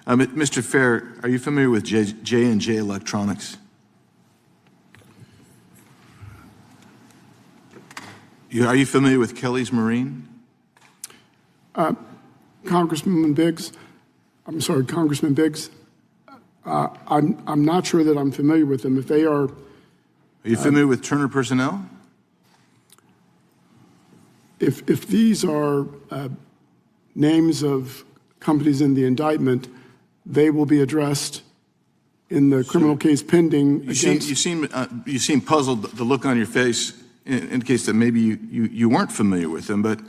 Mr. Fair, are you familiar with J&J Electronics? Are you familiar with Kelly's Marine? Congressman Biggs, I'm not sure that I'm familiar with them. If they are... Are you familiar with Turner Personnel? If these are names of companies in the indictment, they will be addressed in the criminal case pending. You seem puzzled. The look on your face indicates that maybe you weren't familiar with them, but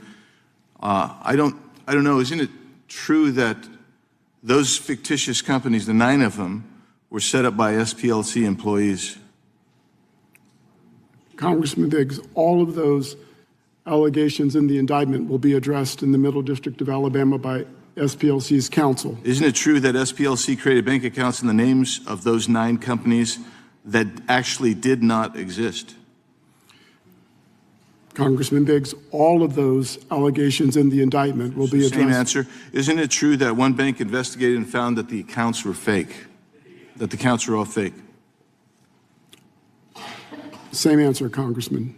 I don't know. Isn't it true that those fictitious companies, the 9 of them, were set up by SPLC employees? Congressman Biggs, all of those allegations in the indictment will be addressed in the Middle District of Alabama by SPLC's counsel. Isn't it true that SPLC created bank accounts in the names of those 9 companies that actually did not exist? Congressman Biggs, all of those allegations in the indictment will be addressed. Same answer. Isn't it true that one bank investigated and found that the accounts were fake, that the accounts were all fake? Same answer, Congressman.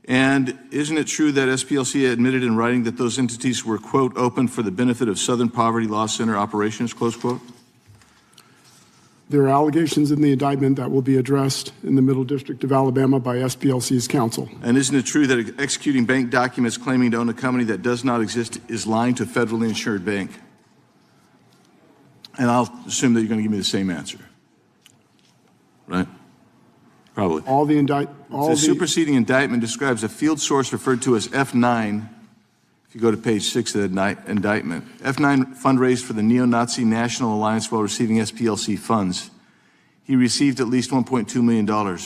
And isn't it true that SPLC admitted in writing that those entities were, quote, open for the benefit of Southern Poverty Law Center operations, close quote? There are allegations in the indictment that will be addressed in the Middle District of Alabama by SPLC's counsel. And isn't it true that executing bank documents claiming to own a company that does not exist is lying to a federally insured bank? And I'll assume that you're going to give me the same answer, right? Probably. The superseding indictment describes a field source referred to as F9. If you go to page 6 of the indictment, F9 fundraised for the neo-Nazi National Alliance while receiving SPLC funds. He received at least $1.2 million.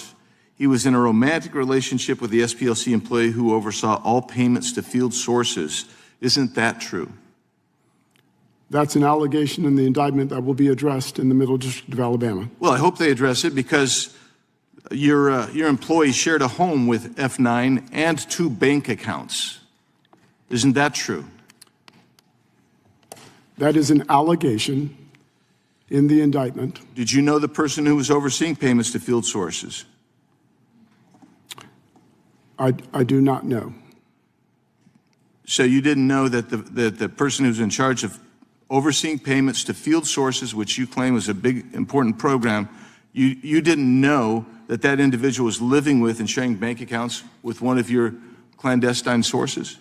He was in a romantic relationship with the SPLC employee who oversaw all payments to field sources. Isn't that true? That's an allegation in the indictment that will be addressed in the Middle District of Alabama. Well, I hope they address it because your employee shared a home with F9 and 2 bank accounts. Isn't that true? That is an allegation in the indictment. Did you know the person who was overseeing payments to field sources? I do not know. So you didn't know that the person who's in charge of overseeing payments to field sources, which you claim was a big, important program, you didn't know that that individual was living with and sharing bank accounts with one of your clandestine sources?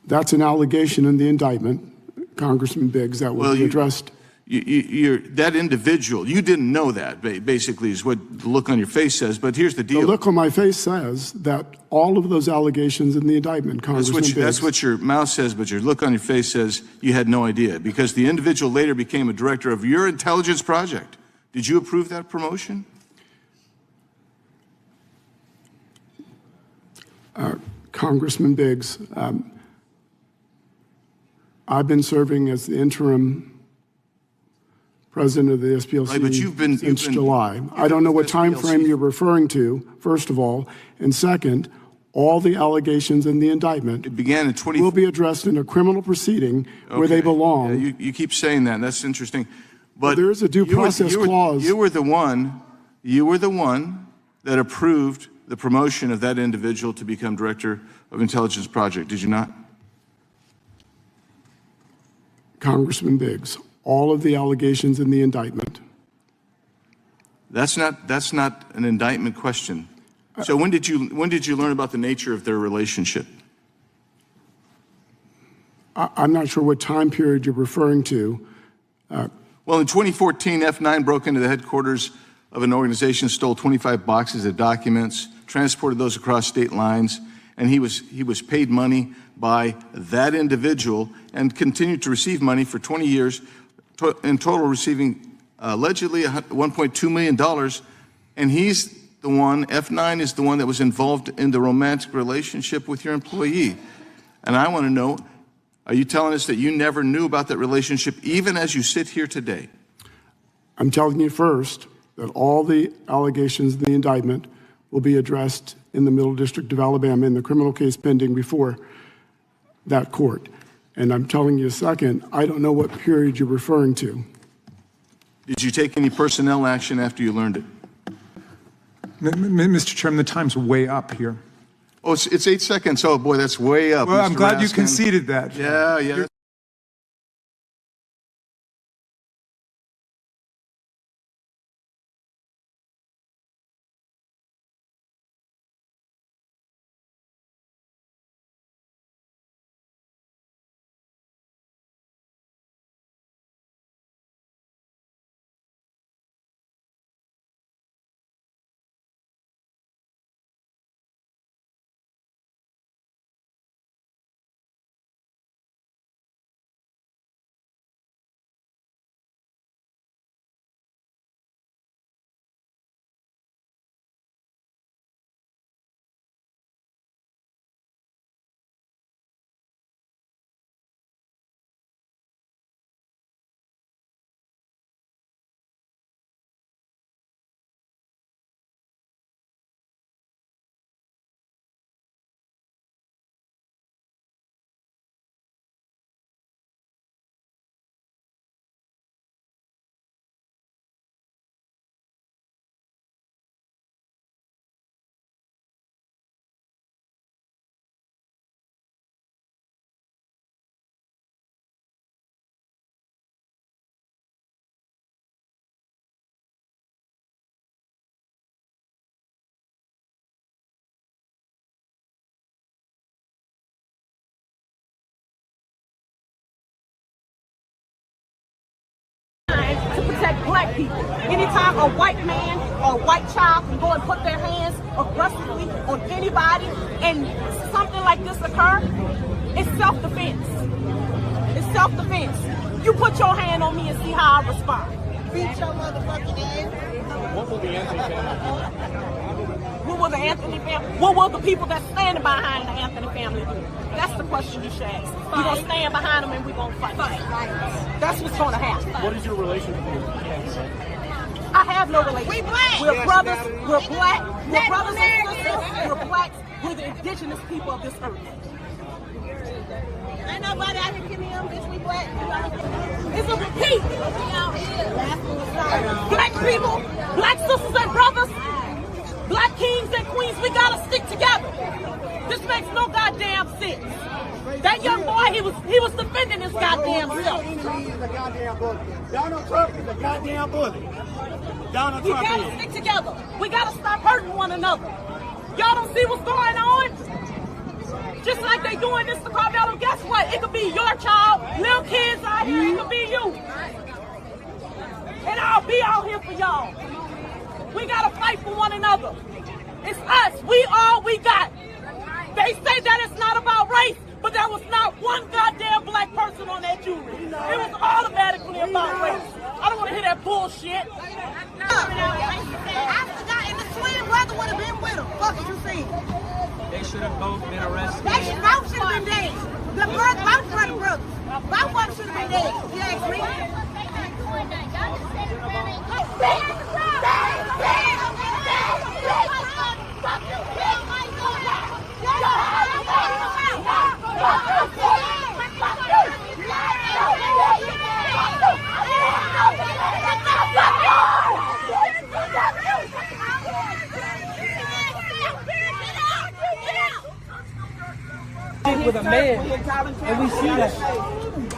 That's an allegation in the indictment, Congressman Biggs, that will be addressed. That individual, you didn't know that, basically, is what the look on your face says, but here's the deal. The look on my face says that all of those allegations in the indictment, Congressman Biggs. That's what your mouth says, but your look on your face says you had no idea, because the individual later became a director of your intelligence project. Did you approve that promotion? Congressman Biggs, I've been serving as the interim president of the SPLC since July. I don't know what time frame you're referring to, first of all, and second, all the allegations in the indictment will be addressed in a criminal proceeding where they belong. Yeah, you keep saying that, and that's interesting. But there is a due process clause. You were the one that approved the promotion of that individual to become director of intelligence project, did you not? Congressman Biggs, all of the allegations in the indictment. That's not an indictment question. So when did you learn about the nature of their relationship? I'm not sure what time period you're referring to. Well, in 2014, F9 broke into the headquarters of an organization, stole 25 boxes of documents, transported those across state lines, and he was paid money by that individual and continued to receive money for 20 years, in total receiving allegedly $1.2 million. And he's the one, F9 is the one that was involved in the romantic relationship with your employee. And I want to know, are you telling us that you never knew about that relationship even as you sit here today? I'm telling you first that all the allegations in the indictment will be addressed in the Middle District of Alabama in the criminal case pending before that court. And I'm telling you second, I don't know what period you're referring to. Did you take any personnel action after you learned it? Mr. Chairman, the time's way up here. Oh, it's 8 seconds. Oh, boy, that's way up. Well, Mr. I'm glad you Raskin. conceded that. Yeah. To protect black people. Anytime a white man or a white child can go and put their hands aggressively on anybody and something like this occur, it's self-defense. It's self-defense. You put your hand on me and see how I respond. Beat your motherfucking ass. What will the Anthony family do? What will the Anthony family? What will the people that's standing behind the Anthony family do? That's the question you should ask. We're going to stand behind them and we're going to fight. That's what's going to happen. What is your relationship with your parents? I have no relationship. We black. We're brothers. We're black. We're brothers and sisters. We're blacks. We're the indigenous people of this earth. Ain't nobody out here killing them, bitch. We black. It's a repeat. Black people, black sisters and brothers, black kings and queens, we gotta stick together. This makes no goddamn sense. That young boy, he was defending his goddamn self. Donald Trump is a goddamn bully. Donald Trump is. We gotta stick together. We gotta stop hurting one another. Y'all don't see what's going on? Just like they doing this to Karmelo, guess what? It could be your child, little kids out here, it could be you. And I'll be out here for y'all. We gotta fight for one another. It's us, we all we got. They say that it's not about race, but there was not one goddamn black person on that jury. It was automatically about race. I don't want to hear that bullshit. I forgot, and the twin brother would have been with him. Fuck what you saying? They should have both been arrested. They should both should have been dead. The both brother brothers. Both of them should have been dead. You ask me? With a man, and we see that,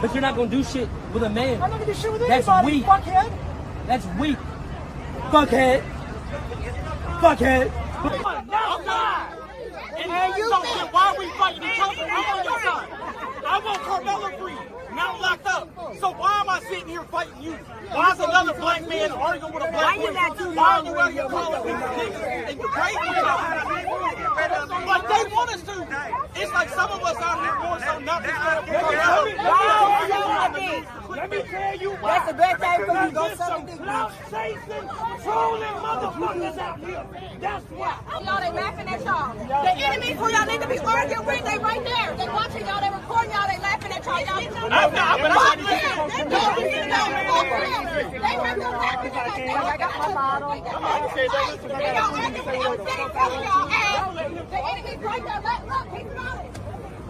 but you're not gonna do shit with a man. I'm not gonna do shit with That's anybody, weak. fuckhead. That's weak. Fuckhead. Fuckhead. And you said, why are we fighting each other? I'm on your side. I want Karmelo free, not locked up. So why am I sitting here fighting you? Why is another black man arguing with a black woman? Why are you out here calling people niggas and degrading each Like they want us to. It's like some of us out here doing something not Let me tell you why. That's the best time for you to go some clout chasing, trolling motherfuckers out here. That's why. Y'all, they laughing at y'all. The enemies who y'all need to be arguing with, they right there. They watching y'all, they recording y'all, they laughing at y'all. I'm not, but I'm not. They have no laughing at y'all. I got my bottle. The enemies right there, look, he's got it.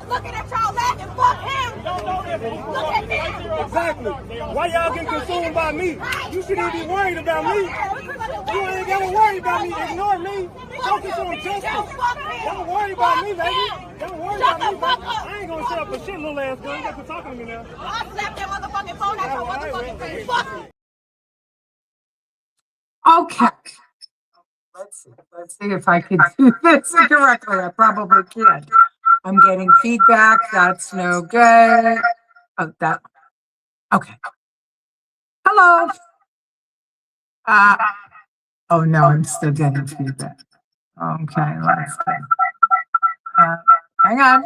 looking at y'all laughing. Fuck him. Look at him. Exactly. Why y'all get consumed by me? You shouldn't be worried about me. You ain't gotta worry about me. Ignore me. Focus on justice. Don't worry about me, baby. Don't worry about me, baby. I ain't gonna shut up for shit, little ass girl. You got to talking to me now. I slapped that motherfucking phone out your motherfucking face. Fuck you. Okay. Let's see if I can do this correctly. I probably can. I'm getting feedback. That's no good. Oh, that. Okay. Hello. Oh no, I'm still getting feedback. Okay, let's see. Hang on.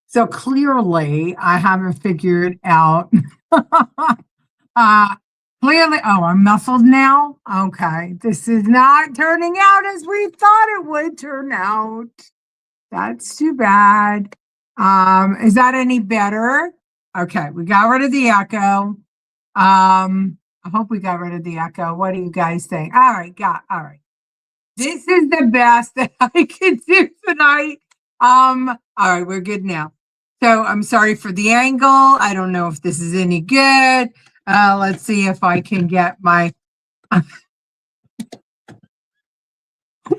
So clearly, I haven't figured out. Clearly, oh, I'm muffled now. Okay, this is not turning out as we thought it would turn out. That's too bad. Is that any better? Okay, we got rid of the echo. I hope we got rid of the echo. What do you guys think? All right, all right. This is the best that I can do tonight. All right, we're good now. So I'm sorry for the angle. I don't know if this is any good. Let's see if I can get my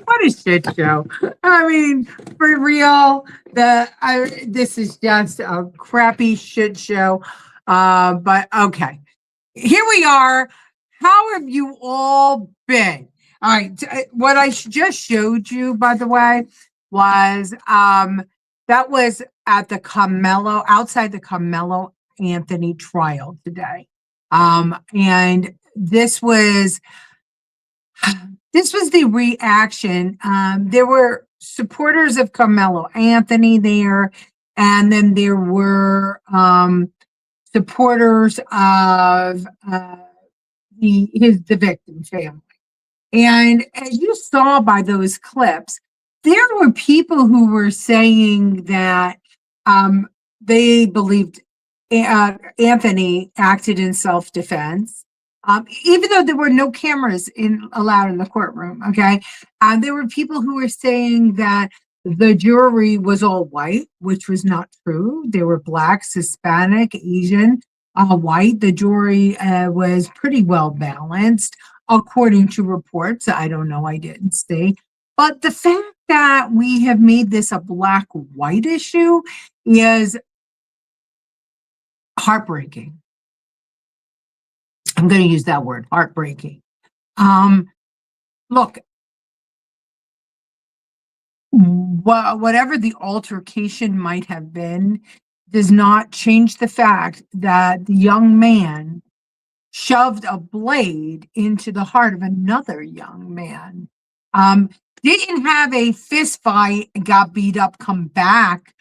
what a shit show. I mean, for real, this is just a crappy shit show. But okay. Here we are. How have you all been? All right. What I just showed you, by the way, was that was at the outside the Karmelo Anthony trial today. And this was the reaction. There were supporters of Karmelo Anthony there, and then there were supporters of the victim family. And as you saw by those clips, there were people who were saying that they believed Anthony acted in self-defense, even though there were no cameras allowed in the courtroom. Okay, there were people who were saying that the jury was all white, which was not true. They were Black, Hispanic, Asian, white. The jury was pretty well balanced, according to reports. I don't know, I didn't see. But the fact that we have made this a black-white issue is heartbreaking. I'm going to use that word, heartbreaking. Look, whatever the altercation might have been does not change the fact that the young man shoved a blade into the heart of another young man. Didn't have a fist fight and got beat up, come back.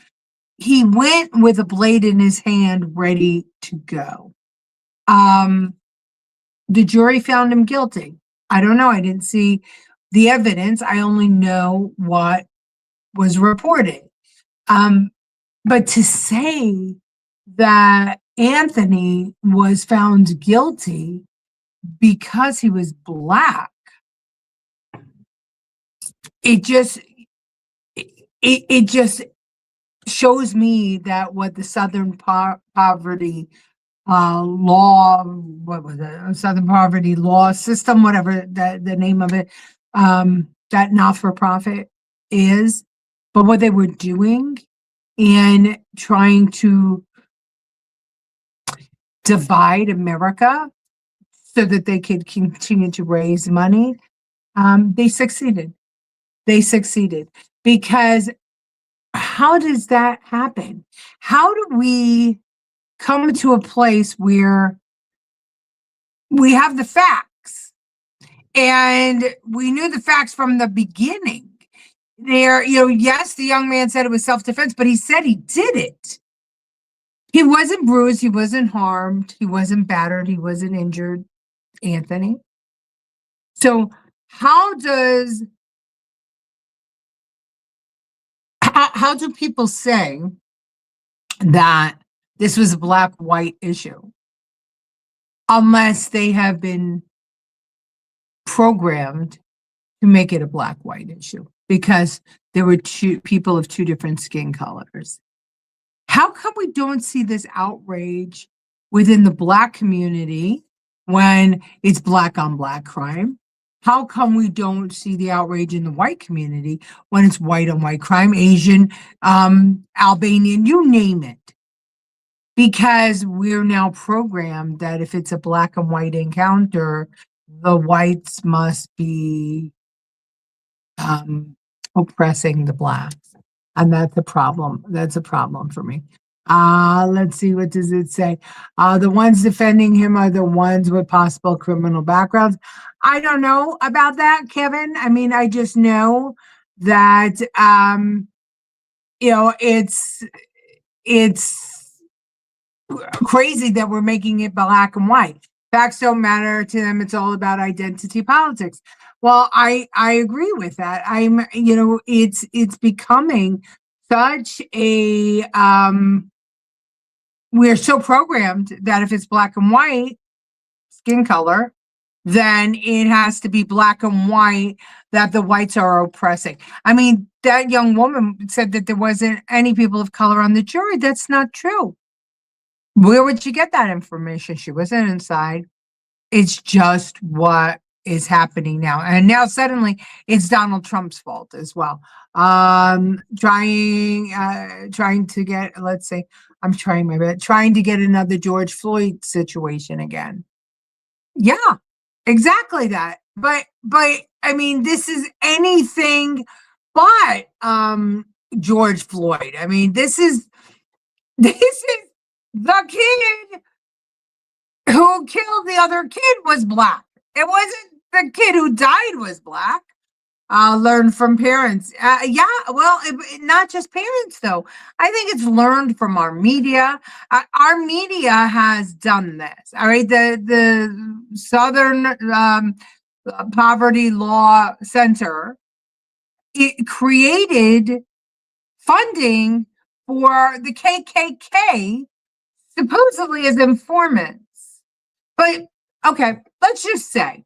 He went with a blade in his hand, ready to go. The jury found him guilty. I don't know. I didn't see the evidence. I only know what was reported. But to say that Anthony was found guilty because he was Black, it just shows me that what the Southern Poverty law, what was it? Southern Poverty Law System, whatever the name of it, that not-for-profit is, but what they were doing in trying to divide America so that they could continue to raise money, they succeeded. They succeeded because how does that happen? How do we come to a place where we have the facts and we knew the facts from the beginning? There, yes, the young man said it was self-defense, but he said he did it. He wasn't bruised, he wasn't harmed, he wasn't battered, he wasn't injured, Anthony. So how do people say that this was a black-white issue unless they have been programmed to make it a black-white issue because there were two people of two different skin colors. How come we don't see this outrage within the Black community when it's black on black crime? How come we don't see the outrage in the white community when it's white on white crime, Asian, Albanian, you name it? Because we're now programmed that if it's a black and white encounter, the whites must be oppressing the blacks. And that's a problem. That's a problem for me. Let's see, what does it say? The ones defending him are the ones with possible criminal backgrounds. I don't know about that, Kevin. I mean, I just know that, it's crazy that we're making it black and white. Facts don't matter to them. It's all about identity politics. Well, I agree with that. It's becoming such a, we're so programmed that if it's black and white skin color, then it has to be black and white that the whites are oppressing. I mean, that young woman said that there wasn't any people of color on the jury. That's not true. Where would she get that information? She wasn't inside. It's just what is happening now. And now suddenly it's Donald Trump's fault as well. Trying to get, let's say, I'm trying my best, trying to get another George Floyd situation again. Yeah, exactly that. But I mean, this is anything but George Floyd. I mean, this is the kid who killed the other kid was black. It wasn't the kid who died was black. Learned from parents. Not just parents, though. I think it's learned from our media. Our media has done this. All right. The Southern Poverty Law Center, it created funding for the KKK, supposedly as informants. But okay, let's just say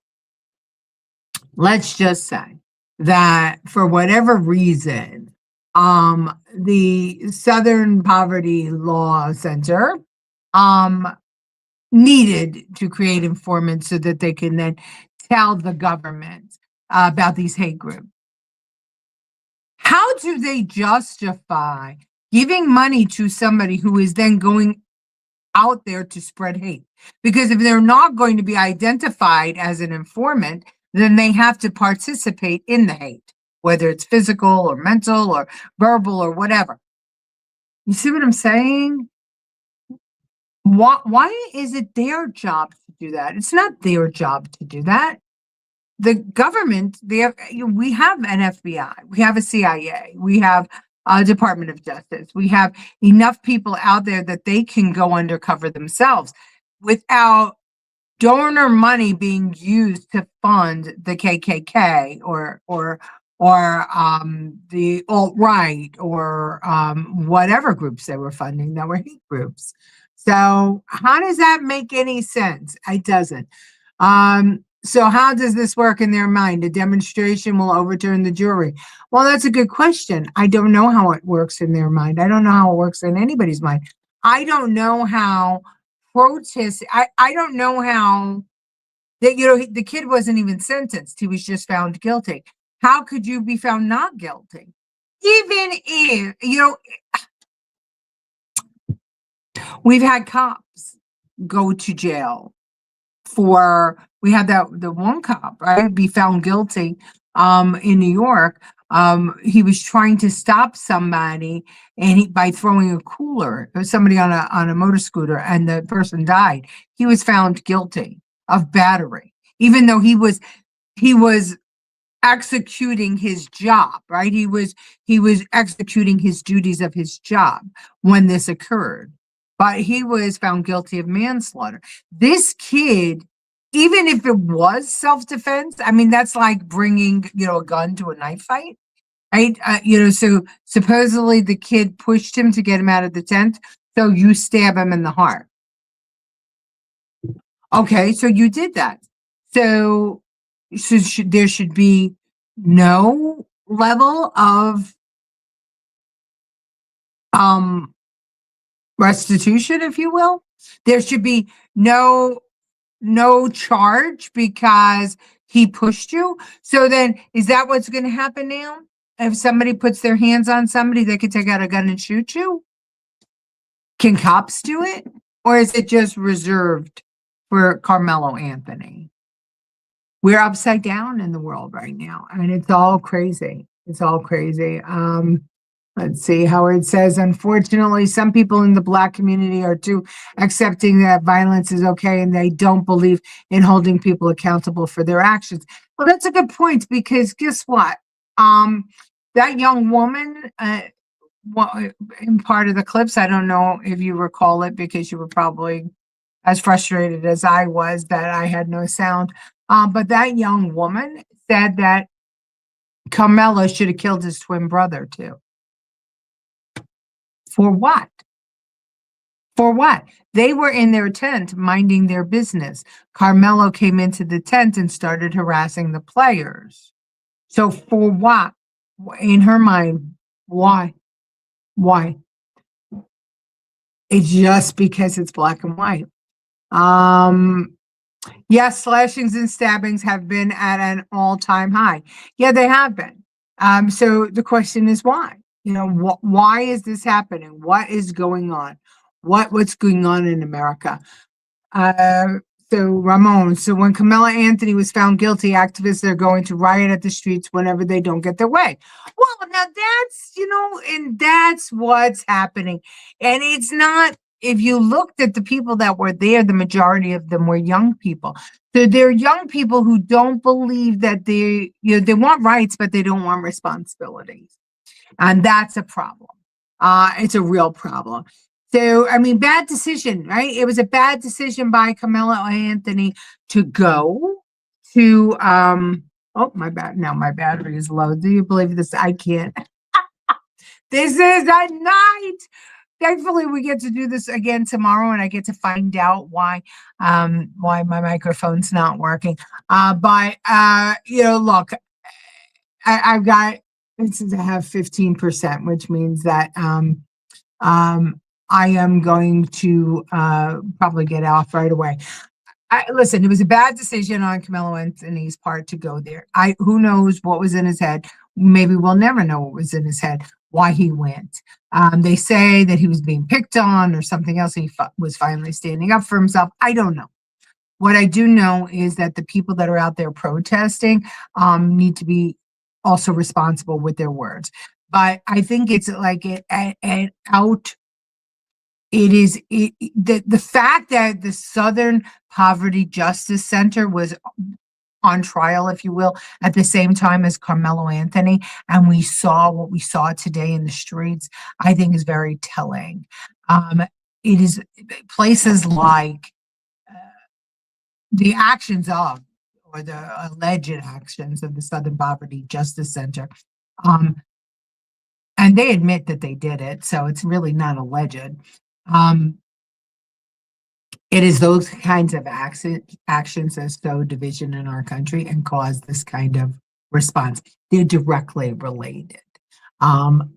that for whatever reason, the Southern Poverty Law Center needed to create informants so that they can then tell the government about these hate groups. How do they justify giving money to somebody who is then going out there to spread hate? Because if they're not going to be identified as an informant, then they have to participate in the hate, whether it's physical or mental or verbal or whatever. You see what I'm saying? Why is it their job to do that? It's not their job to do that. The government, we have an FBI, we have a CIA, we have a Department of Justice. We have enough people out there that they can go undercover themselves without donor money being used to fund the KKK or the alt-right or whatever groups they were funding that were hate groups. So how does that make any sense? It doesn't. So how does this work in their mind? A demonstration will overturn the jury. Well, that's a good question. I don't know how it works in their mind. I don't know how it works in anybody's mind. I don't know how protests, I don't know how that, the kid wasn't even sentenced. He was just found guilty. How could you be found not guilty? Even if, we've had cops go to jail for, we had the one cop, right, be found guilty in New York. He was trying to stop somebody and by throwing a cooler, somebody on a motor scooter, and the person died. He was found guilty of battery, even though he was executing his job, right? He was executing his duties of his job when this occurred, but he was found guilty of manslaughter. This kid, even if it was self-defense, I mean, that's like bringing, a gun to a knife fight, right? So supposedly the kid pushed him to get him out of the tent. So you stab him in the heart. Okay, so you did that. So there should be no level of restitution, if you will. There should be no charge because he pushed you. So then is that what's going to happen now? If somebody puts their hands on somebody, they could take out a gun and shoot you? Can cops do it? Or is it just reserved for Karmelo Anthony? We're upside down in the world right now. I mean, it's all crazy. It's all crazy. Let's see. Howard says, unfortunately, some people in the Black community are too accepting that violence is okay, and they don't believe in holding people accountable for their actions. Well, that's a good point, because guess what? That young woman, in part of the clips, I don't know if you recall it because you were probably as frustrated as I was that I had no sound. But that young woman said that Karmelo should have killed his twin brother too. For what? For what? They were in their tent minding their business. Karmelo came into the tent and started harassing the players. So for what? In her mind, why? Why? It's just because it's black and white. Yes, slashings and stabbings have been at an all-time high. Yeah, they have been. So the question is why? You know, why is this happening? What is going on? What's going on in America? So Ramon, so when Karmelo Anthony was found guilty, activists are going to riot at the streets whenever they don't get their way. Well, now that's, and that's what's happening. And it's not, if you looked at the people that were there, the majority of them were young people. So they're young people who don't believe that they want rights, but they don't want responsibilities. And that's a problem. It's a real problem. So, I mean, bad decision, right? It was a bad decision by Karmelo Anthony to go to, oh, my bad. Now my battery is low. Do you believe this? I can't. This is a night. Thankfully, we get to do this again tomorrow, and I get to find out why my microphone's not working. But look, I've got, this is, I have 15%, which means that I am going to probably get off right away. Listen, it was a bad decision on Karmelo Anthony's part to go there. Who knows what was in his head? Maybe we'll never know what was in his head, why he went. They say that he was being picked on or something else. He was finally standing up for himself. I don't know. What I do know is that the people that are out there protesting need to be also responsible with their words. But I think it's like the fact that the Southern Poverty Justice Center was on trial, if you will, at the same time as Karmelo Anthony, and we saw what we saw today in the streets, I think is very telling. It is places like the actions of, or the alleged actions of the Southern Poverty Justice Center. And they admit that they did it, so it's really not alleged. It is those kinds of actions that sow division in our country and cause this kind of response. They're directly related. And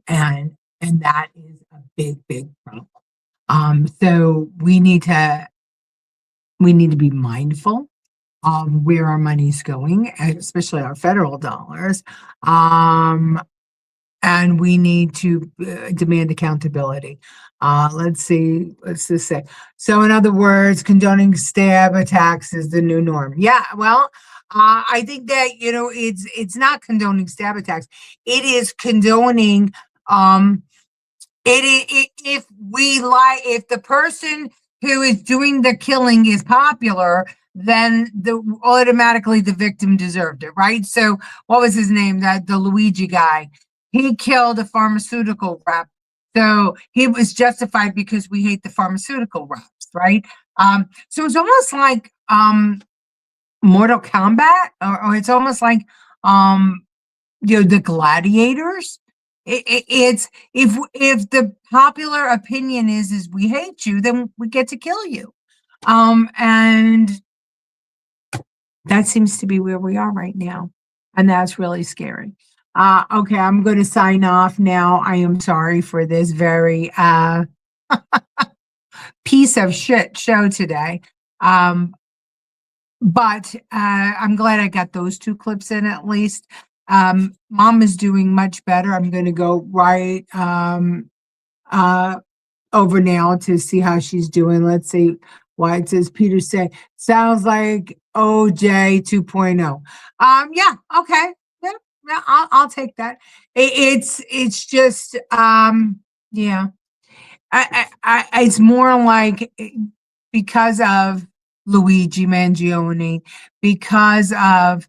that is a big problem. So we need to be mindful of where our money's going, especially our federal dollars. And we need to demand accountability. Let's just say. So in other words, condoning stab attacks is the new norm. Yeah, well, I think that, it's not condoning stab attacks. It is condoning, if the person who is doing the killing is popular, then automatically the victim deserved it, right? So what was his name? The Luigi guy. He killed a pharmaceutical rep. So he was justified because we hate the pharmaceutical reps, right? So it's almost like Mortal Kombat, or it's almost like the gladiators. It's if the popular opinion is we hate you, then we get to kill you. And that seems to be where we are right now. And that's really scary. Okay, I'm going to sign off now. I am sorry for this very piece of shit show today. But I'm glad I got those 2 clips in at least. Mom is doing much better. I'm going to go right over now to see how she's doing. Let's see why it says Peter said, sounds like OJ 2.0. Yeah, okay. Yeah, I'll take that. It's just, yeah. It's more like because of Luigi Mangione, because of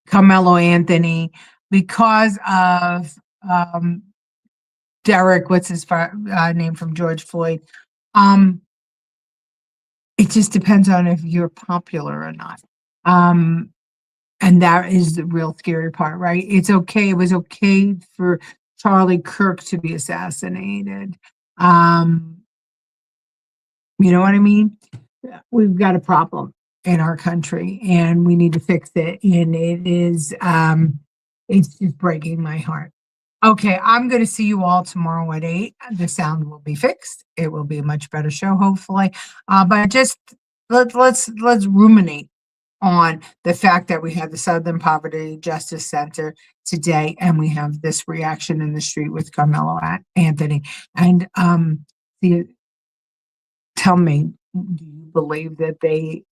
Karmelo Anthony, because of Derek, what's his name from George Floyd. It just depends on if you're popular or not. And that is the real scary part, right? It's okay. It was okay for Charlie Kirk to be assassinated. You know what I mean? We've got a problem in our country and we need to fix it. And it is, it's just breaking my heart. Okay, I'm going to see you all tomorrow at 8. The sound will be fixed. It will be a much better show, hopefully. But just let's ruminate on the fact that we have the Southern Poverty Justice Center today, and we have this reaction in the street with Karmelo Anthony. And tell me, do you believe that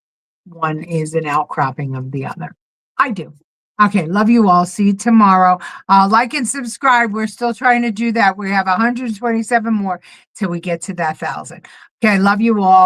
one is an outcropping of the other? I do. Okay, love you all. See you tomorrow. Like and subscribe. We're still trying to do that. We have 127 more till we get to that 1,000. Okay, love you all.